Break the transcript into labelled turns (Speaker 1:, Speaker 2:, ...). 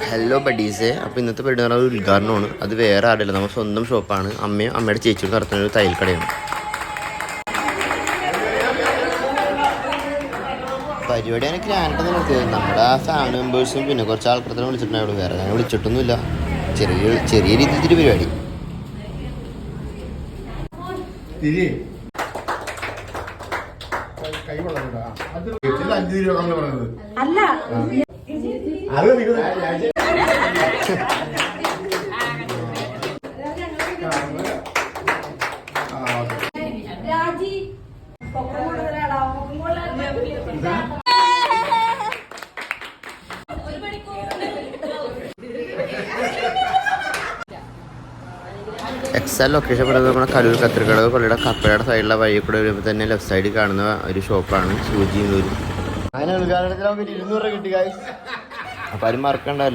Speaker 1: Hello ബഡീസേ. അപ്പോൾ ഇന്നത്തെ പരിപാടി ഒരു ഉദ്ഘാടനമാണ്. അത് വേറെ ആരല്ല, നമ്മുടെ സ്വന്തം ഷോപ്പാണ്. അമ്മയും അമ്മയുടെ ചേച്ചിയും നടത്തുന്ന ഒരു തയ്യൽ കടയാണ്. പരിപാടി ഗ്രാൻഡ് നടത്തിയത് നമ്മുടെ ഫാമിലി മെമ്പേഴ്സും പിന്നെ കുറച്ച് ആൾക്കാരെ വിളിച്ചിട്ടുണ്ടായിരുന്നു. വേറെ ഞാൻ വിളിച്ചിട്ടൊന്നുമില്ല. ചെറിയ രീതിയിൽ പരിപാടി.
Speaker 2: അല്ല
Speaker 1: എക്സാൽ ലൊക്കേഷൻ പറയുന്നത് നമ്മുടെ കലൂർ കത്തിരിക്കടവ് കൊല്ലയുടെ കപ്പയുടെ സൈഡിലെ വഴി കൂടെ വരുമ്പോൾ തന്നെ ലെഫ്റ്റ് സൈഡിൽ കാണുന്ന ഒരു ഷോപ്പാണ് സൂചി. അങ്ങനെ ഉദ്ഘാടനത്തിൽ നമുക്ക് 200 രൂപ കിട്ടി. അപ്പോൾ ആരും മറക്കണ്ടല്ലോ.